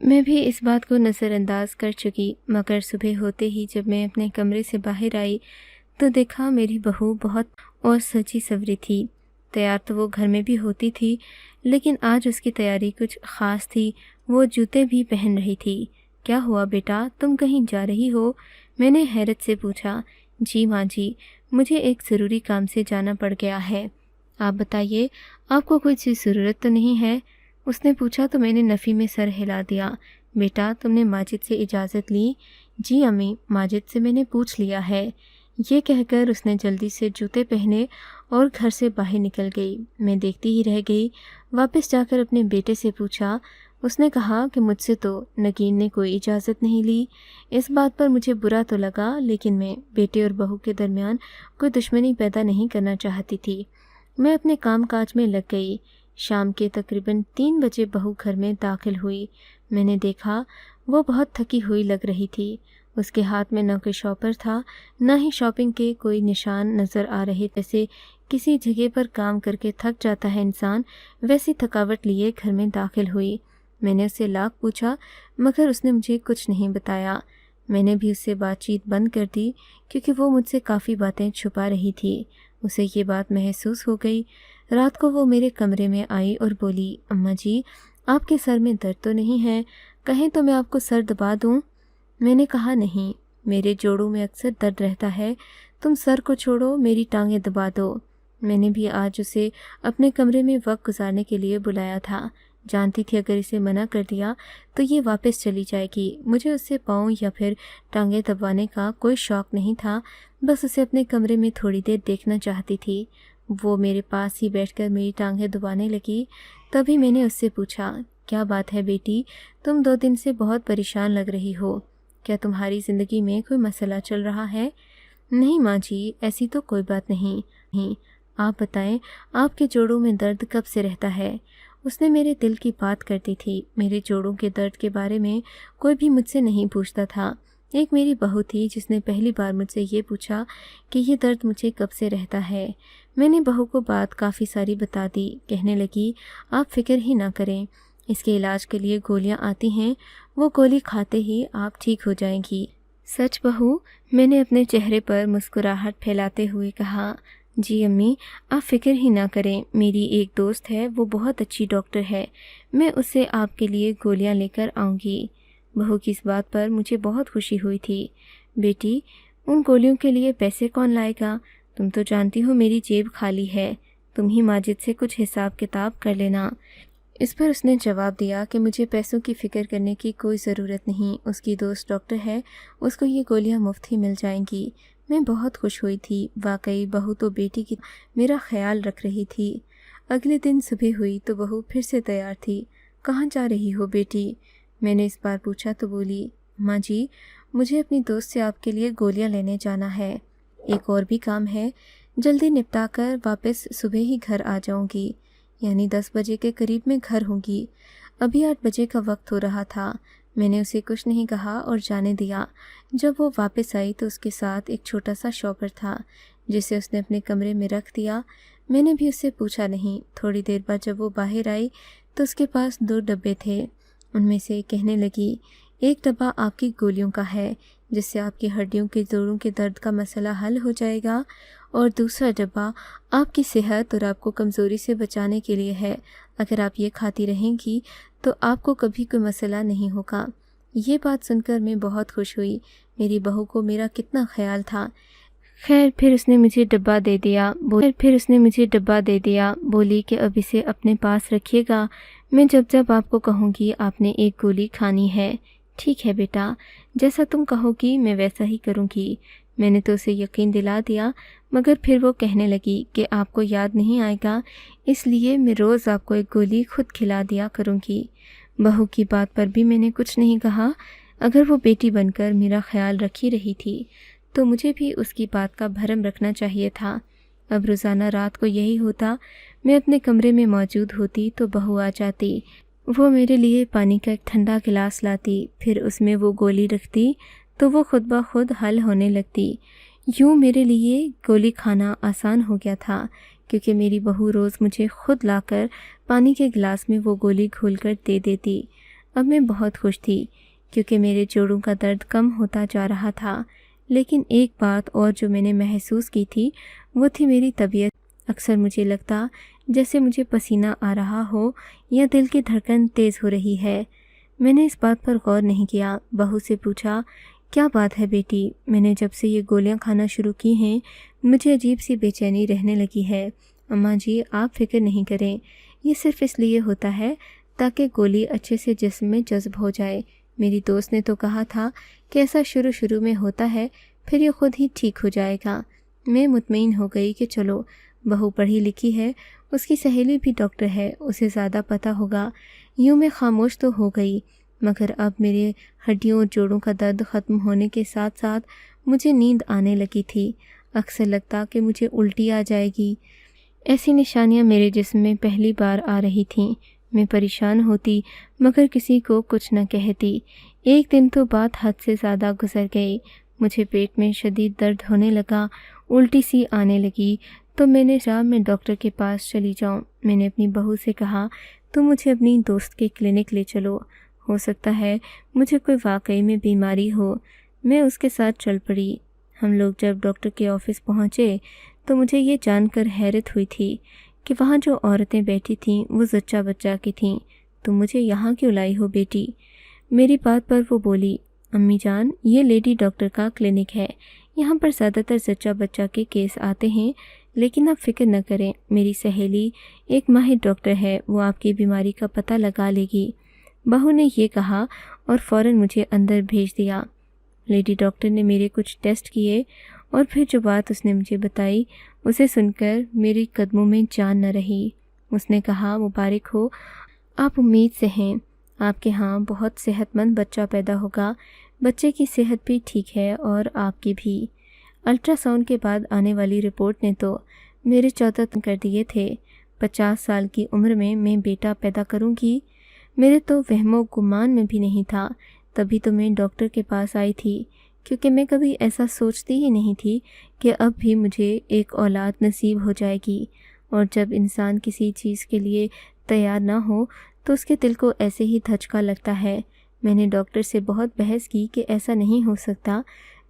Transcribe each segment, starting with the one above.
میں بھی اس بات کو نظر انداز کر چکی، مگر صبح ہوتے ہی جب میں اپنے کمرے سے باہر آئی تو دیکھا میری بہو بہت اور سجی سوری تھی۔ تیار تو وہ گھر میں بھی ہوتی تھی، لیکن آج اس کی تیاری کچھ خاص تھی۔ وہ جوتے بھی پہن رہی تھی۔ کیا ہوا بیٹا، تم کہیں جا رہی ہو؟ میں نے حیرت سے پوچھا۔ جی ماں جی، مجھے ایک ضروری کام سے جانا پڑ گیا ہے۔ آپ بتائیے، آپ کو کوئی چیز ضرورت تو نہیں ہے؟ اس نے پوچھا تو میں نے نفی میں سر ہلا دیا۔ بیٹا، تم نے ماجد سے اجازت لی؟ جی امی، ماجد سے میں نے پوچھ لیا ہے۔ یہ کہہ کر اس نے جلدی سے جوتے پہنے اور گھر سے باہر نکل گئی۔ میں دیکھتی ہی رہ گئی۔ واپس جا کر اپنے بیٹے سے پوچھا۔ اس نے کہا کہ مجھ سے تو نگین نے کوئی اجازت نہیں لی۔ اس بات پر مجھے برا تو لگا، لیکن میں بیٹے اور بہو کے درمیان کوئی دشمنی پیدا نہیں کرنا چاہتی تھی۔ میں اپنے کام کاج میں لگ گئی۔ شام کے تقریباً 3 بجے بہو گھر میں داخل ہوئی۔ میں نے دیکھا وہ بہت تھکی ہوئی لگ رہی تھی۔ اس کے ہاتھ میں نہ کوئی شاپر تھا، نہ ہی شاپنگ کے کوئی نشان نظر آ رہے۔ جیسے کسی جگہ پر کام کر کے تھک جاتا ہے انسان، ویسی تھکاوٹ لیے گھر میں داخل ہوئی۔ میں نے اسے لاکھ پوچھا، مگر اس نے مجھے کچھ نہیں بتایا۔ میں نے بھی اس سے بات چیت بند کر دی، کیونکہ وہ مجھ سے کافی باتیں چھپا رہی تھی۔ اسے یہ بات محسوس ہو گئی۔ رات کو وہ میرے کمرے میں آئی اور بولی، اماں جی، آپ کے سر میں درد تو نہیں ہے؟ کہیں تو میں آپ کو سر دبا دوں؟ میں نے کہا نہیں، میرے جوڑوں میں اکثر درد رہتا ہے، تم سر کو چھوڑو، میری ٹانگیں دبا دو۔ میں نے بھی آج اسے اپنے کمرے میں وقت گزارنے کے لیے بلایا تھا۔ جانتی تھی اگر اسے منع کر دیا تو یہ واپس چلی جائے گی۔ مجھے اس سے پاؤں یا پھر ٹانگیں دبانے کا کوئی شوق نہیں تھا، بس اسے اپنے کمرے میں تھوڑی دیر دیکھنا چاہتی تھی۔ وہ میرے پاس ہی بیٹھ کر میری ٹانگیں دبانے لگی۔ تبھی میں نے اس سے پوچھا، کیا بات ہے بیٹی، تم 2 دن سے بہت پریشان لگ رہی ہو، کیا تمہاری زندگی میں کوئی مسئلہ چل رہا ہے؟ نہیں ماں جی، ایسی تو کوئی بات نہیں۔ آپ بتائیں، آپ کے جوڑوں میں درد کب سے رہتا ہے؟ اس نے میرے دل کی بات کر دی تھی۔ میرے جوڑوں کے درد کے بارے میں کوئی بھی مجھ سے نہیں پوچھتا تھا۔ ایک میری بہو تھی جس نے پہلی بار مجھ سے یہ پوچھا کہ یہ درد مجھے کب سے رہتا ہے۔ میں نے بہو کو بات کافی ساری بتا دی۔ کہنے لگی، آپ فکر ہی نہ کریں، اس کے علاج کے لیے گولیاں آتی ہیں، وہ گولی کھاتے ہی آپ ٹھیک ہو جائیں گی۔ سچ بہو؟ میں نے اپنے چہرے پر مسکراہٹ پھیلاتے ہوئے کہا، جی امی، آپ فکر ہی نہ کریں، میری ایک دوست ہے، وہ بہت اچھی ڈاکٹر ہے، میں اس سے آپ کے لیے گولیاں لے کر آؤں گی۔ بہو کی اس بات پر مجھے بہت خوشی ہوئی تھی۔ بیٹی، ان گولیوں کے لیے پیسے کون لائے گا؟ تم تو جانتی ہو میری جیب خالی ہے، تم ہی ماجد سے کچھ حساب کتاب کر لینا۔ اس پر اس نے جواب دیا کہ مجھے پیسوں کی فکر کرنے کی کوئی ضرورت نہیں، اس کی دوست ڈاکٹر ہے، اس کو یہ گولیاں مفت ہی مل جائیں گی۔ میں بہت خوش ہوئی تھی۔ واقعی بہو تو بیٹی کی میرا خیال رکھ رہی تھی۔ اگلے دن صبح ہوئی تو بہو پھر سے تیار تھی۔ کہاں جا رہی ہو بیٹی؟ میں نے اس بار پوچھا تو بولی، ماں جی، مجھے اپنی دوست سے آپ کے لیے گولیاں لینے جانا ہے، ایک اور بھی کام ہے، جلدی نپٹا کر واپس صبح ہی گھر آ جاؤں گی، یعنی 10 بجے کے قریب میں گھر ہوں گی۔ ابھی 8 بجے کا وقت ہو رہا تھا۔ میں نے اسے کچھ نہیں کہا اور جانے دیا۔ جب وہ واپس آئی تو اس کے ساتھ ایک چھوٹا سا شاپر تھا جسے اس نے اپنے کمرے میں رکھ دیا۔ میں نے بھی اس سے پوچھا نہیں۔ تھوڑی دیر بعد جب وہ باہر آئی تو اس کے پاس 2 ڈبے تھے۔ ان میں سے کہنے لگی، ایک ڈبہ آپ کی گولیوں کا ہے جس سے آپ کی ہڈیوں کے جوڑوں کے درد کا مسئلہ حل ہو جائے گا، اور دوسرا ڈبہ آپ کی صحت اور آپ کو کمزوری سے بچانے کے لیے ہے۔ اگر آپ یہ کھاتی رہیں گی تو آپ کو کبھی کوئی مسئلہ نہیں ہوگا۔ یہ بات سن کر میں بہت خوش ہوئی۔ میری بہو کو میرا کتنا خیال تھا۔ خیر پھر اس نے مجھے ڈبہ دے دیا، بولی کہ اب اسے اپنے پاس رکھیے گا، میں جب جب آپ کو کہوں گی آپ نے ایک گولی کھانی ہے۔ ٹھیک ہے بیٹا، جیسا تم کہو گی میں ویسا ہی کروں گی۔ میں نے تو اسے یقین دلا دیا، مگر پھر وہ کہنے لگی کہ آپ کو یاد نہیں آئے گا، اس لیے میں روز آپ کو ایک گولی خود کھلا دیا کروں گی۔ بہو کی بات پر بھی میں نے کچھ نہیں کہا۔ اگر وہ بیٹی بن کر میرا خیال رکھ ہی رہی تھی تو مجھے بھی اس کی بات کا بھرم رکھنا چاہیے تھا۔ اب روزانہ رات کو یہی ہوتا، میں اپنے کمرے میں موجود ہوتی تو بہو آ جاتی۔ وہ میرے لیے پانی کا ایک ٹھنڈا گلاس لاتی، پھر اس میں وہ گولی رکھتی تو وہ خود بخود حل ہونے لگتی۔ یوں میرے لیے گولی کھانا آسان ہو گیا تھا، کیونکہ میری بہو روز مجھے خود لا کر پانی کے گلاس میں وہ گولی گھول کر دے دیتی۔ اب میں بہت خوش تھی کیونکہ میرے جوڑوں کا درد کم ہوتا جا رہا تھا۔ لیکن ایک بات اور جو میں نے محسوس کی تھی وہ تھی میری طبیعت۔ اکثر مجھے لگتا جیسے مجھے پسینہ آ رہا ہو یا دل کی دھڑکن تیز ہو رہی ہے۔ میں نے اس بات پر غور نہیں کیا۔ بہو سے پوچھا، کیا بات ہے بیٹی؟ میں نے جب سے یہ گولیاں کھانا شروع کی ہیں مجھے عجیب سی بے چینی رہنے لگی ہے۔ اماں جی آپ فکر نہیں کریں، یہ صرف اس لیے ہوتا ہے تاکہ گولی اچھے سے جسم میں جذب ہو جائے۔ میری دوست نے تو کہا تھا کہ ایسا شروع میں ہوتا ہے، پھر یہ خود ہی ٹھیک ہو جائے گا۔ میں مطمئن ہو گئی کہ چلو، بہو پڑھی لکھی ہے، اس کی سہیلی بھی ڈاکٹر ہے، اسے زیادہ پتہ ہوگا۔ یوں میں خاموش تو ہو گئی، مگر اب میرے ہڈیوں اور جوڑوں کا درد ختم ہونے کے ساتھ ساتھ مجھے نیند آنے لگی تھی۔ اکثر لگتا کہ مجھے الٹی آ جائے گی۔ ایسی نشانیاں میرے جسم میں پہلی بار آ رہی تھیں۔ میں پریشان ہوتی مگر کسی کو کچھ نہ کہتی۔ ایک دن تو بات حد سے زیادہ گزر گئی۔ مجھے پیٹ میں شدید درد ہونے لگا، الٹی سی آنے لگی، تو میں نے کہا میں ڈاکٹر کے پاس چلی جاؤں۔ میں نے اپنی بہو سے کہا تو مجھے اپنی دوست کے کلینک لے چلو، ہو سکتا ہے مجھے کوئی واقعی میں بیماری ہو۔ میں اس کے ساتھ چل پڑی۔ ہم لوگ جب ڈاکٹر کے آفس پہنچے تو مجھے یہ جان کر حیرت ہوئی تھی کہ وہاں جو عورتیں بیٹھی تھیں وہ زچہ بچہ کی تھیں۔ تم مجھے یہاں کیوں لائی ہو بیٹی؟ میری بات پر وہ بولی، امی جان یہ لیڈی ڈاکٹر کا کلینک ہے، یہاں پر زیادہ تر زچہ بچہ کے کیس آتے ہیں، لیکن آپ فکر نہ کریں، میری سہیلی ایک ماہر ڈاکٹر ہے، وہ آپ کی بیماری کا پتہ لگا لے گی۔ بہو نے یہ کہا اور فوراً مجھے اندر بھیج دیا۔ لیڈی ڈاکٹر نے میرے کچھ ٹیسٹ کیے اور پھر جو بات اس نے مجھے بتائی اسے سن کر میری قدموں میں جان نہ رہی۔ اس نے کہا، مبارک ہو، آپ امید سے ہیں، آپ کے ہاں بہت صحت مند بچہ پیدا ہوگا، بچے کی صحت بھی ٹھیک ہے اور آپ کی بھی۔ الٹرا ساؤنڈ کے بعد آنے والی رپورٹ نے تو میرے 14 کر دیے تھے۔ 50 سال کی عمر میں بیٹا پیدا کروں گی، میرے تو وہم و گمان میں بھی نہیں تھا۔ تبھی تو میں ڈاکٹر کے پاس آئی تھی، کیونکہ میں کبھی ایسا سوچتی ہی نہیں تھی کہ اب بھی مجھے ایک اولاد نصیب ہو جائے گی۔ اور جب انسان کسی چیز کے لیے تیار نہ ہو تو اس کے دل کو ایسے ہی دھچکا لگتا ہے۔ میں نے ڈاکٹر سے بہت بحث کی کہ ایسا نہیں ہو سکتا،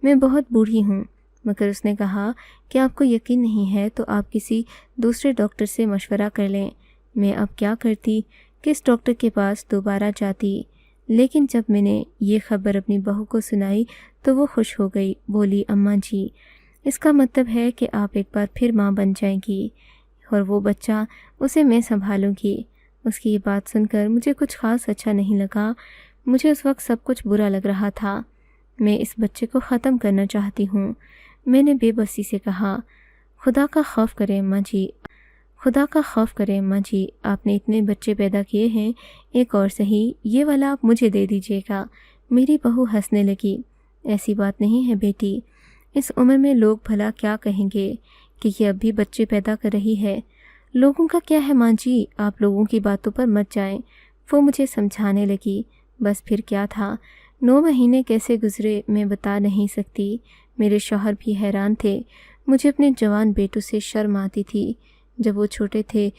میں بہت بوڑھی ہوں، مگر اس نے کہا کہ آپ کو یقین نہیں ہے تو آپ کسی دوسرے ڈاکٹر سے مشورہ کر لیں۔ میں اب کیا کرتی، کس ڈاکٹر کے پاس دوبارہ جاتی؟ لیکن جب میں نے یہ خبر اپنی بہو کو سنائی تو وہ خوش ہو گئی، بولی، اماں جی اس کا مطلب ہے کہ آپ ایک بار پھر ماں بن جائیں گی اور وہ بچہ اسے میں سنبھالوں گی۔ اس کی یہ بات سن کر مجھے کچھ خاص اچھا نہیں لگا۔ مجھے اس وقت سب کچھ برا لگ رہا تھا۔ میں اس بچے کو ختم کرنا چاہتی ہوں۔ میں نے بے بسی سے کہا، خدا کا خوف کرے اماں جی، خدا کا خوف کرے اماں جی، آپ نے اتنے بچے پیدا کیے ہیں، ایک اور صحیح، یہ والا آپ مجھے دے دیجیے گا۔ میری بہو ہنسنے لگی، ایسی بات نہیں ہے بیٹی، اس عمر میں لوگ بھلا کیا کہیں گے کہ یہ اب بھی بچے پیدا کر رہی ہے۔ لوگوں کا کیا ہے ماں جی، آپ لوگوں کی باتوں پر مت جائیں۔ وہ مجھے سمجھانے لگی۔ بس پھر کیا تھا، 9 مہینے کیسے گزرے میں بتا نہیں سکتی۔ میرے شوہر بھی حیران تھے۔ مجھے اپنے جوان بیٹوں سے شرم آتی تھی۔ جب وہ چھوٹے تھے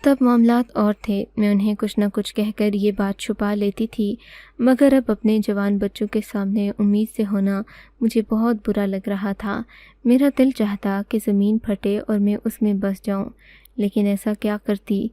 تب معاملات اور تھے، میں انہیں کچھ نہ کچھ کہہ کر یہ بات چھپا لیتی تھی، مگر اب اپنے جوان بچوں کے سامنے امید سے ہونا مجھے بہت برا لگ رہا تھا۔ میرا دل چاہتا کہ زمین پھٹے اور میں اس میں بس جاؤں، لیکن ایسا کیا کرتی۔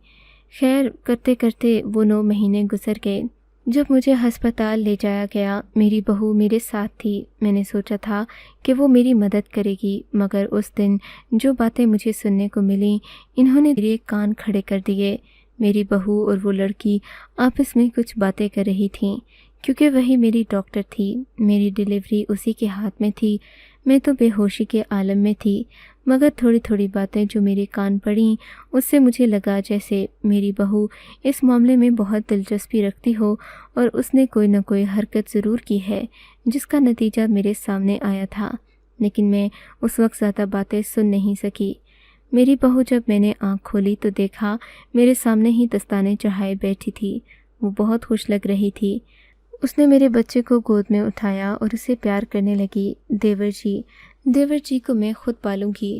خیر کرتے کرتے وہ 9 مہینے گزر گئے۔ جب مجھے ہسپتال لے جایا گیا میری بہو میرے ساتھ تھی۔ میں نے سوچا تھا کہ وہ میری مدد کرے گی، مگر اس دن جو باتیں مجھے سننے کو ملیں انہوں نے میرے کان کھڑے کر دیے۔ میری بہو اور وہ لڑکی آپس میں کچھ باتیں کر رہی تھیں، کیونکہ وہی میری ڈاکٹر تھی۔ میری ڈیلیوری اسی کے ہاتھ میں تھی۔ میں تو بے ہوشی کے عالم میں تھی، مگر تھوڑی تھوڑی باتیں جو میرے کان پڑیں اس سے مجھے لگا جیسے میری بہو اس معاملے میں بہت دلچسپی رکھتی ہو اور اس نے کوئی نہ کوئی حرکت ضرور کی ہے جس کا نتیجہ میرے سامنے آیا تھا، لیکن میں اس وقت زیادہ باتیں سن نہیں سکی۔ میری بہو جب میں نے آنکھ کھولی تو دیکھا میرے سامنے ہی دستانے چڑھائے بیٹھی تھی۔ وہ بہت خوش لگ رہی تھی۔ اس نے میرے بچے کو گود میں اٹھایا اور اسے پیار کرنے لگی۔ دیور جی کو میں خود پالوں گی۔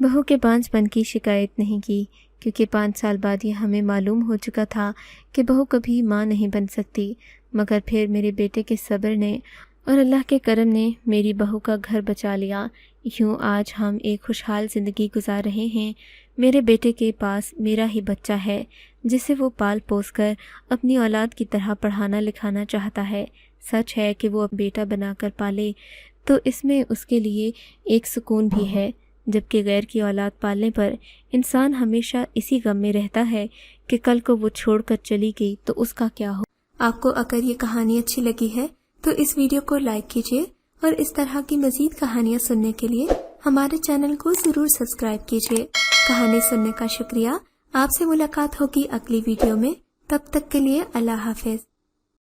بہو کے بانجھ پن کی شکایت نہیں کی، کیونکہ 5 سال بعد یہ ہمیں معلوم ہو چکا تھا کہ بہو کبھی ماں نہیں بن سکتی۔ مگر پھر میرے بیٹے کے صبر نے اور اللہ کے کرم نے میری بہو کا گھر بچا لیا۔ یوں آج ہم ایک خوشحال زندگی گزار رہے ہیں۔ میرے بیٹے کے پاس میرا ہی بچہ ہے، جسے وہ پال پوس کر اپنی اولاد کی طرح پڑھانا لکھانا چاہتا ہے۔ سچ ہے کہ وہ بیٹا بنا کر پالے تو اس میں اس کے لیے ایک سکون بھی ہے، جبکہ غیر کی اولاد پالنے پر انسان ہمیشہ اسی غم میں رہتا ہے کہ کل کو وہ چھوڑ کر چلی گئی تو اس کا کیا ہو۔ آپ کو اگر یہ کہانی اچھی لگی ہے تو اس ویڈیو کو لائک کیجیے، اور اس طرح کی مزید کہانیاں سننے کے لیے ہمارے چینل کو ضرور سبسکرائب کیجیے۔ کہانی سننے کا شکریہ۔ آپ سے ملاقات ہوگی اگلی ویڈیو میں، تب تک کے لیے اللہ حافظ۔